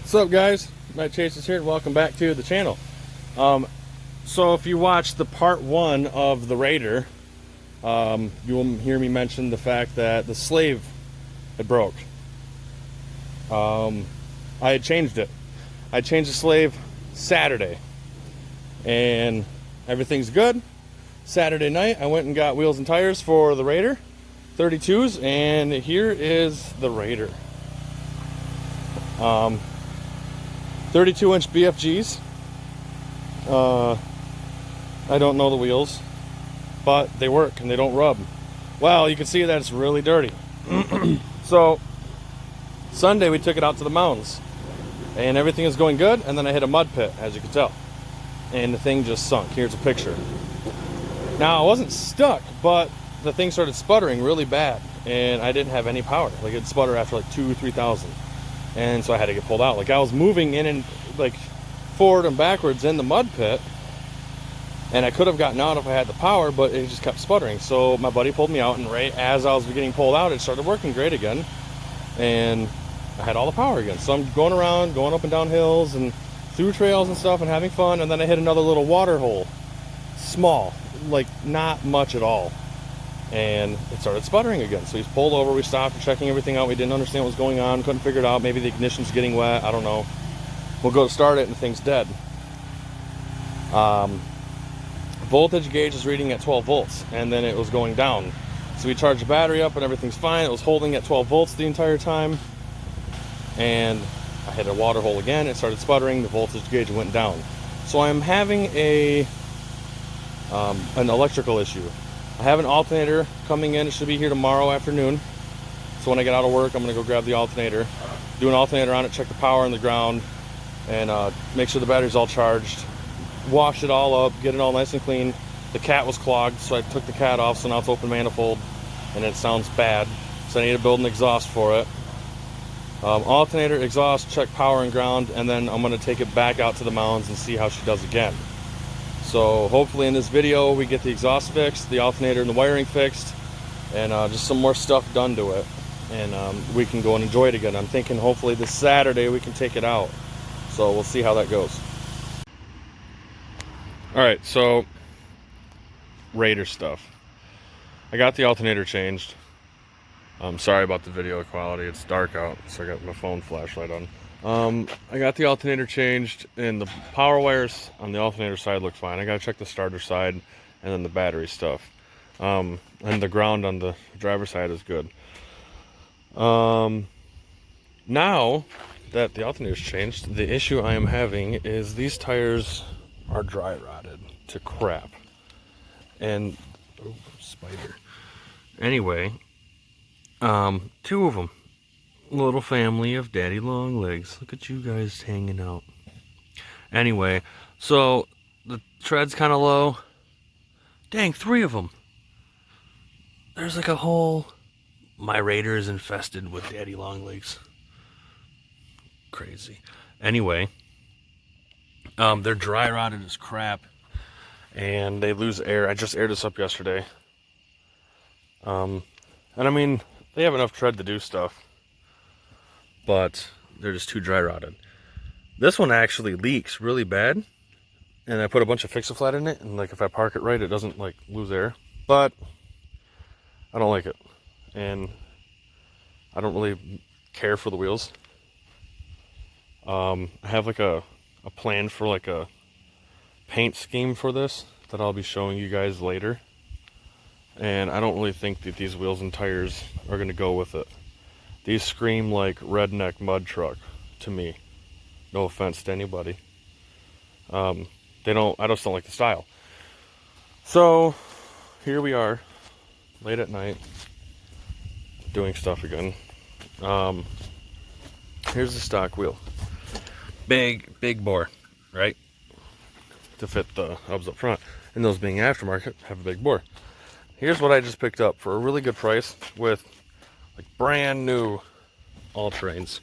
What's up, guys? Matt Chase is here and welcome back to the channel. So if you watched the part one of the Raider, you will hear me mention the fact that the slave had broke. I had changed it. I changed the slave Saturday and everything's good. Saturday night I went and got wheels and tires for the Raider 32s, and here is the Raider. 32-inch BFGs. I don't know the wheels, but they work and they don't rub. Well, you can see that it's really dirty. So Sunday we took it out to the mountains and everything is going good, and then I hit a mud pit, as you can tell, and the thing just sunk. Here's a picture. Now, I wasn't stuck, but the thing started sputtering really bad and I didn't have any power. Like, it'd sputter after like 2,000 or 3,000. And so I had to get pulled out. Like, I was moving in and like forward and backwards in the mud pit, and I could have gotten out if I had the power, but it just kept sputtering. So my buddy pulled me out, and right as I was getting pulled out, it started working great again, and I had all the power again. So I'm going around, going up and down hills and through trails and stuff and having fun, and then I hit another little water hole. Small, like not much at all. And it started sputtering again. So he's pulled over, we stopped, checking everything out. We didn't understand what was going on, couldn't figure it out. Maybe the ignition's getting wet, I don't know. We'll go to start it and the thing's dead. Voltage gauge is reading at 12 volts, and then it was going down. So we charged the battery up and everything's fine. It was holding at 12 volts the entire time. And I hit a water hole again, it started sputtering, the voltage gauge went down. So I'm having an electrical issue. I have an alternator coming in. It should be here tomorrow afternoon. So when I get out of work, I'm going to go grab the alternator, do an alternator on it, check the power on the ground, and make sure the battery's all charged, wash it all up, get it all nice and clean. The cat was clogged, so I took the cat off, so now it's open manifold, and it sounds bad. So I need to build an exhaust for it. Alternator, exhaust, check power and ground, and then I'm going to take it back out to the mountains and see how she does again. So hopefully in this video we get the exhaust fixed, the alternator and the wiring fixed, and just some more stuff done to it, and we can go and enjoy it again. I'm thinking hopefully this Saturday we can take it out, so we'll see how that goes. Alright, so Raider stuff. I got the alternator changed. I'm sorry about the video quality, it's dark out, so I got my phone flashlight on. I got the alternator changed, and the power wires on the alternator side look fine. I gotta check the starter side and then the battery stuff. And the ground on the driver's side is good. Now that the alternator's changed, the issue I am having is these tires are dry rotted to crap. And, oh, spider. Anyway, two of them. Little family of daddy long legs. Look at you guys hanging out. Anyway, so the tread's kind of low. Dang, 3 of them. There's like a whole... My Raider is infested with daddy long legs. Crazy. Anyway, they're dry rotted as crap, and they lose air. I just aired this up yesterday. And I mean, they have enough tread to do stuff, but they're just too dry rotted. This one actually leaks really bad, and I put a bunch of Fix-A-Flat in it, and like if I park it right, it doesn't like lose air, but I don't like it, and I don't really care for the wheels. I have like a plan for like a paint scheme for this that I'll be showing you guys later, and I don't really think that these wheels and tires are going to go with it. These scream like redneck mud truck to me. No offense to anybody. I just don't like the style. So here we are, late at night, doing stuff again. Here's the stock wheel. Big bore, right? To fit the hubs up front. And those being aftermarket have a big bore. Here's what I just picked up for a really good price with like brand new all-terrains.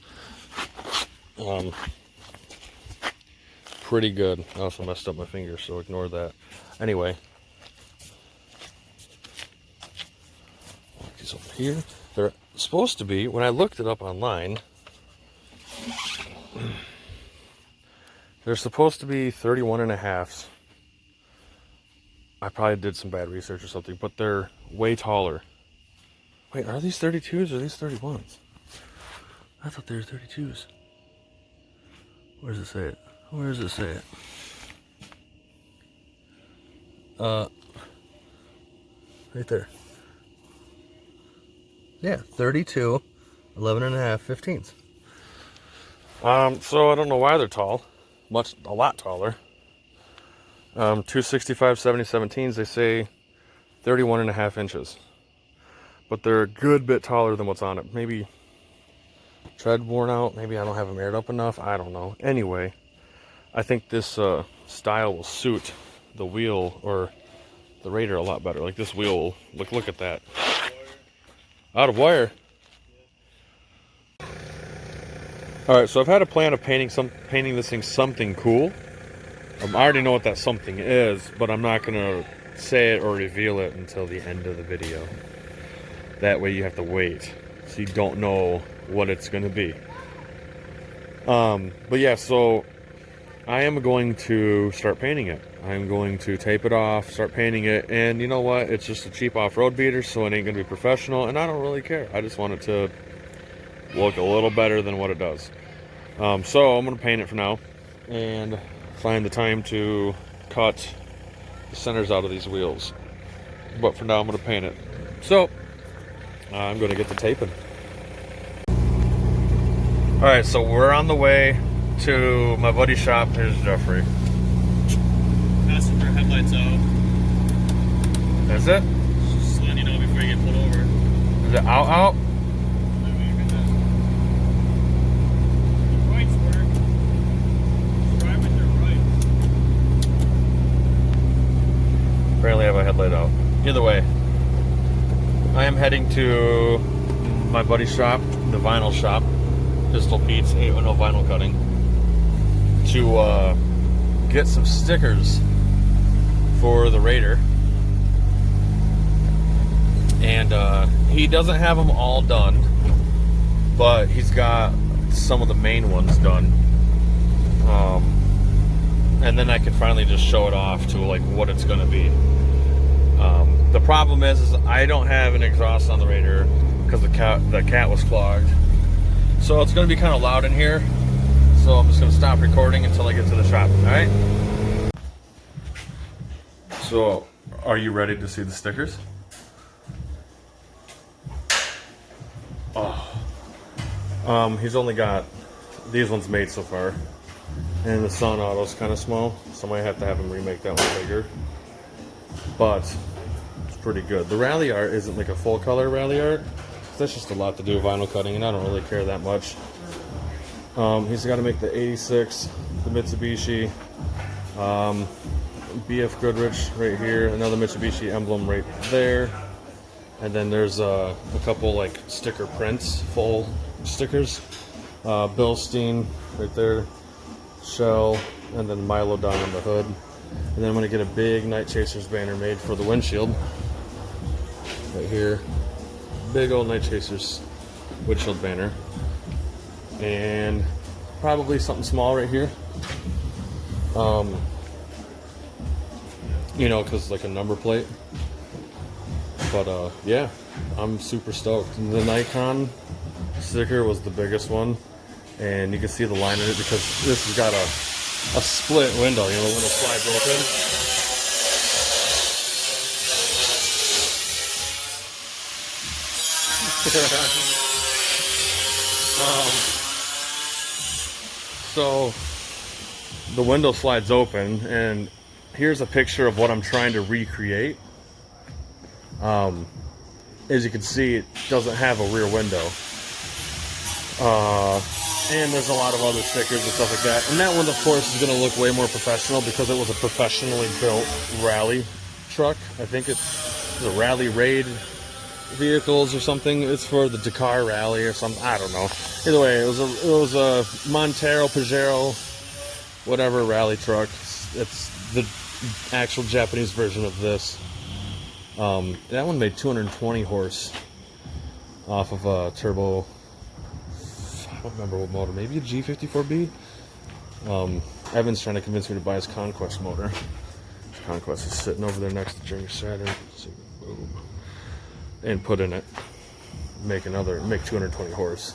Pretty good. I also messed up my finger, so ignore that. Anyway, these over here. They're supposed to be, when I looked it up online, They're supposed to be 31 and a halves. I probably did some bad research or something, but they're way taller. Wait, are these 32s or are these 31s? I thought they were 32s. Where does it say it? Where does it say it? Right there. Yeah, 32, 11 and a half, 15s. So I don't know why they're tall. A lot taller. 265 70-17s, they say 31 and a half inches. But they're a good bit taller than what's on it. Maybe tread worn out. Maybe I don't have them aired up enough. I don't know. Anyway, I think this style will suit the wheel or the Raider a lot better. Like this wheel, look at that. Out of wire. All right, so I've had a plan of painting this thing something cool. I already know what that something is, but I'm not gonna say it or reveal it until the end of the video. That way you have to wait, so you don't know what it's gonna be. But yeah, so I am going to start painting it. I'm going to tape it off, start painting it, and you know what? It's just a cheap off-road beater, so it ain't gonna be professional, and I don't really care. I just want it to look a little better than what it does. So I'm gonna paint it for now, and find the time to cut the centers out of these wheels. But for now, I'm gonna paint it. So I'm gonna get the taping. All right, so we're on the way to my buddy's shop. Here's Jeffrey. Passenger headlights out. Is it? Just letting you know before you get pulled over. Is it out? The rights work. Just drive with your right. Apparently I have a headlight out. Either way, I am heading to my buddy's shop, the vinyl shop, Pistol Pete's 810 Vinyl Cutting, to get some stickers for the Raider. And he doesn't have them all done, but he's got some of the main ones done. And then I can finally just show it off to like what it's gonna be. The problem is I don't have an exhaust on the Raider because the cat was clogged. So it's gonna be kind of loud in here. So I'm just gonna stop recording until I get to the shop, all right? So, are you ready to see the stickers? Oh. He's only got these ones made so far. And the Sun Auto's kind of small, so I might have to have him remake that one bigger. But it's pretty good. The rally art isn't like a full color rally art. That's just a lot to do with vinyl cutting, and I don't really care that much. He's got to make the 86, the Mitsubishi, BF Goodrich right here, another Mitsubishi emblem right there, and then there's a couple like sticker prints, full stickers. Bilstein right there, Shell, and then Milo down on the hood. And then I'm going to get a big Night Chasers banner made for the windshield right here. Big old Night Chasers windshield banner. And probably something small right here. You know, because like a number plate. But yeah, I'm super stoked. And the Nikon sticker was the biggest one. And you can see the line in it because this has got a split window, you know, the window slides open. So the window slides open, and here's a picture of what I'm trying to recreate. As you can see, it doesn't have a rear window. And there's a lot of other stickers and stuff like that. And that one, of course, is going to look way more professional because it was a professionally built rally truck. I think it's a rally raid vehicles or something. It's for the Dakar Rally or something. I don't know. Either way, it was a Montero, Pajero, whatever rally truck. It's the actual Japanese version of this. That one made 220 horse off of a turbo. I don't remember what motor. Maybe a G54B. Evan's trying to convince me to buy his Conquest motor. His Conquest is sitting over there next to Jimmy Saturn. So, boom. And put in it. Make 220 horse.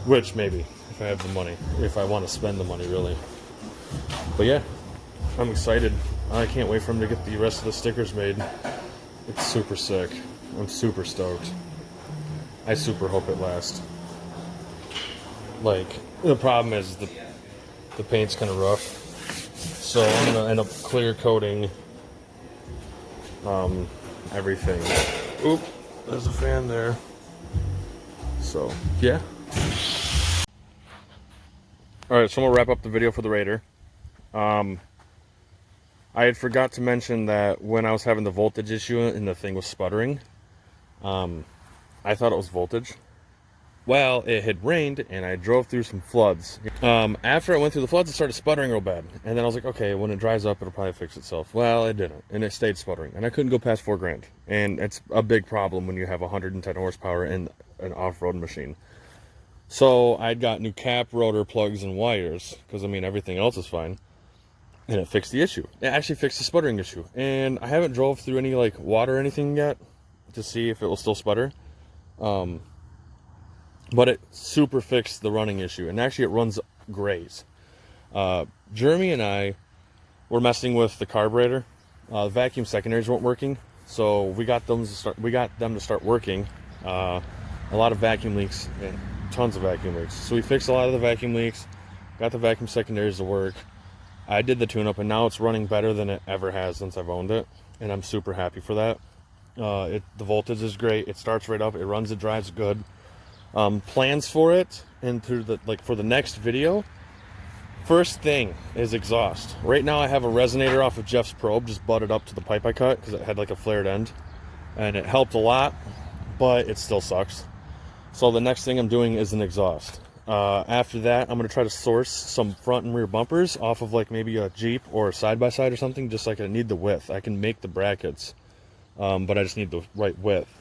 Which maybe, if I have the money. If I want to spend the money, really. But yeah, I'm excited. I can't wait for him to get the rest of the stickers made. It's super sick. I'm super stoked. I super hope it lasts. Like, the problem is the paint's kind of rough. So I'm going to end up clear coating everything. Oop, there's a fan there. So, yeah. Alright, so I'm going to wrap up the video for the Raider. I had forgot to mention that when I was having the voltage issue and the thing was sputtering, I thought it was voltage. Well, it had rained and I drove through some floods. After I went through the floods, it started sputtering real bad. And then I was like, okay, when it dries up, it'll probably fix itself. Well, it didn't. And it stayed sputtering. And I couldn't go past $4,000. And it's a big problem when you have 110 horsepower and an off-road machine. So I'd got new cap, rotor, plugs, and wires. Because, I mean, everything else is fine. And it fixed the issue. It actually fixed the sputtering issue. And I haven't drove through any, like, water or anything yet to see if it will still sputter. But it super fixed the running issue, and actually it runs great. Jeremy and I were messing with the carburetor. The vacuum secondaries weren't working, so we got them to start working. A lot of vacuum leaks, and tons of vacuum leaks. So we fixed a lot of the vacuum leaks, got the vacuum secondaries to work. I did the tune-up, and now it's running better than it ever has since I've owned it, and I'm super happy for that. The voltage is great. It starts right up. It runs. It drives good. Plans for it and through the for the next video. First thing is exhaust. Right now I have a resonator off of Jeff's probe just butted up to the pipe I cut because it had like a flared end, and it helped a lot, but it still sucks. So the next thing I'm doing is an exhaust. After that, I'm going to try to source some front and rear bumpers off of like maybe a Jeep or a side-by-side or something, just like I need the width. I can make the brackets, but I just need the right width.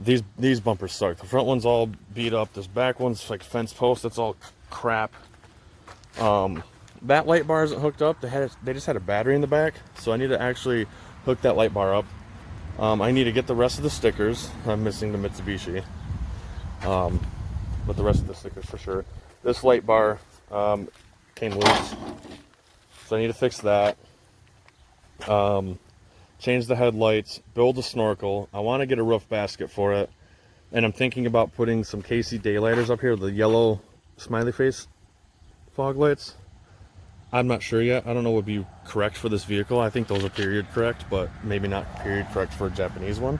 These bumpers suck. The front one's all beat up. This back one's like fence post. That's all crap. That light bar isn't hooked up. They just had a battery in the back, so I need to actually hook that light bar up. I need to get the rest of the stickers. I'm missing the Mitsubishi, but the rest of the stickers for sure. This light bar came loose, so I need to fix that. Change the headlights, build a snorkel. I want to get a roof basket for it. And I'm thinking about putting some KC daylighters up here, the yellow smiley face fog lights. I'm not sure yet. I don't know what would be correct for this vehicle. I think those are period correct, but maybe not period correct for a Japanese one.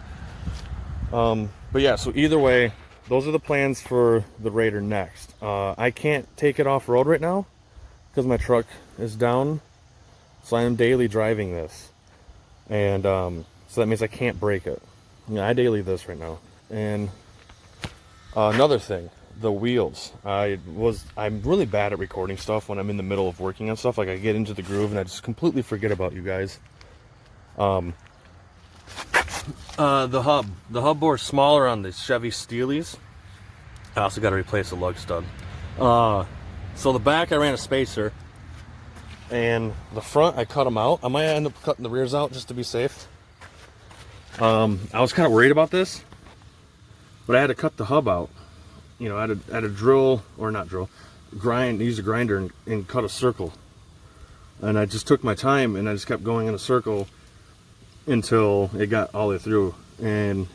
But yeah, so either way, those are the plans for the Raider next. I can't take it off-road right now because my truck is down. So I am daily driving this. And so that means I can't break it. I daily this right now. And another thing, the wheels. I'm really bad at recording stuff when I'm in the middle of working on stuff. Like I get into the groove and I just completely forget about you guys. The hub bore is smaller on the Chevy Steelies. I also got to replace the lug stud. So the back I ran a spacer. And the front, I cut them out. I might end up cutting the rears out just to be safe. I was kind of worried about this, but I had to cut the hub out. You know, I had to drill, or not drill, use a grinder and cut a circle. And I just took my time and I just kept going in a circle until it got all the way through. And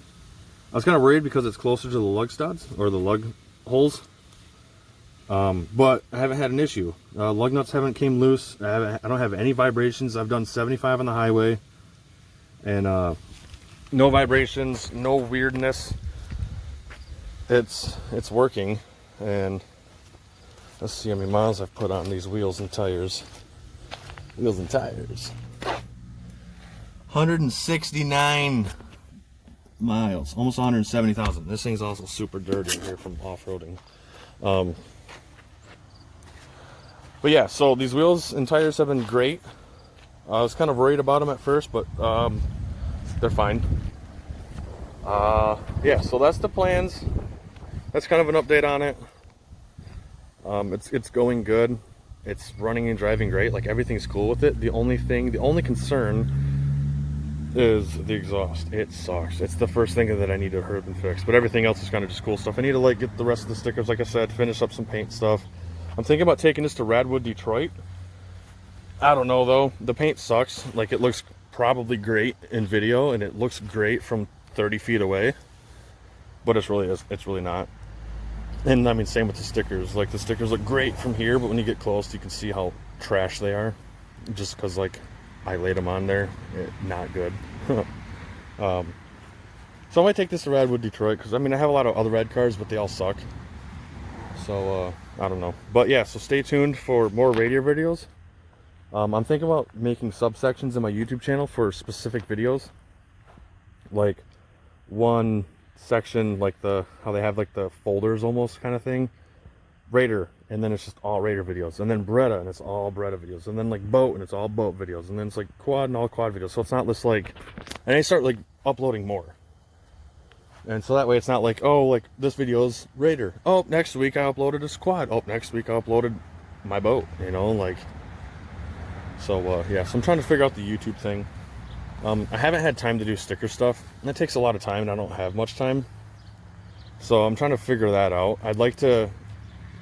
I was kind of worried because it's closer to the lug studs or the lug holes. But I haven't had an issue. Lug nuts haven't came loose. I don't have any vibrations. I've done 75 on the highway, and no vibrations, no weirdness. It's working, and let's see how many miles I've put on these wheels and tires. Wheels and tires. 169 miles, almost 170,000. This thing's also super dirty here from off-roading. But yeah, so these wheels and tires have been great. I was kind of worried about them at first, but they're fine. Yeah, so that's the plans. That's kind of an update on it. It's going good. It's running and driving great. Like everything's cool with it. The only concern is the exhaust. It sucks. It's the first thing that I need to hurry up and fix. But everything else is kind of just cool stuff. I need to like get the rest of the stickers, like I said, finish up some paint stuff. I'm thinking about taking this to Radwood, Detroit. I don't know though. The paint sucks. Like it looks probably great in video and it looks great from 30 feet away. But it's really not. And I mean, same with the stickers. Like the stickers look great from here, but when you get close, you can see how trash they are. Just because like I laid them on there, not good. So I might take this to Radwood, Detroit, because I mean I have a lot of other red cars, but they all suck. So I don't know. But yeah, so stay tuned for more Radiator videos. I'm thinking about making subsections in my YouTube channel for specific videos. Like one section, like how they have like the folders almost kind of thing. Raider, and then it's just all Raider videos. And then Bretta, and it's all Bretta videos. And then like boat, and it's all boat videos. And then it's like quad and all quad videos. So it's not this like, and I start like uploading more. And so that way it's not like, oh, like this video's Raider. Oh, next week I uploaded a quad. Oh, next week I uploaded my boat, you know, like. So yeah, so I'm trying to figure out the YouTube thing. I haven't had time to do sticker stuff, and that takes a lot of time, and I don't have much time. So I'm trying to figure that out. I'd like to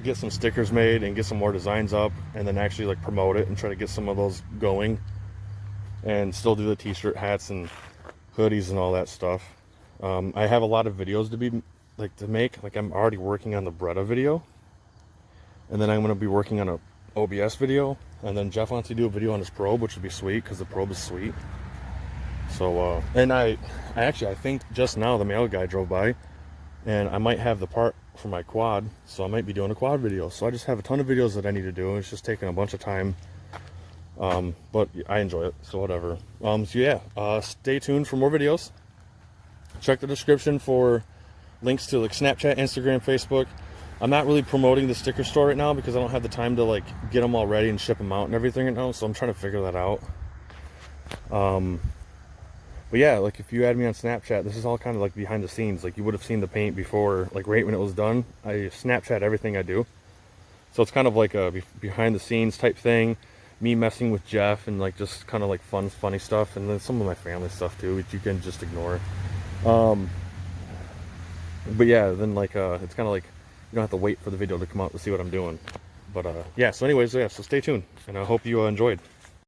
get some stickers made and get some more designs up, and then actually like promote it and try to get some of those going, and still do the t-shirt, hats, and hoodies and all that stuff. I have a lot of videos to make. Like I'm already working on the Bretta video, and then I'm going to be working on a OBS video, and then Jeff wants to do a video on his probe, which would be sweet because the probe is sweet. So and I think just now the mail guy drove by, and I might have the part for my quad, so I might be doing a quad video. So I just have a ton of videos that I need to do. It's just taking a bunch of time, but I enjoy it, so whatever. So yeah, stay tuned for more videos. Check the description for links to like Snapchat, Instagram, Facebook. I'm not really promoting the sticker store right now because I don't have the time to like get them all ready and ship them out and everything right now, so I'm trying to figure that out. But yeah, like if you add me on Snapchat, this is all kind of like behind the scenes. Like you would have seen the paint before, like right when it was done. I Snapchat everything I do. So it's kind of like a behind the scenes type thing. Me messing with Jeff and like just kind of like funny stuff. And then some of my family stuff too, which you can just ignore. But yeah, then like it's kind of like you don't have to wait for the video to come out to see what I'm doing. But yeah, so anyways, yeah, so stay tuned. And I hope you enjoyed.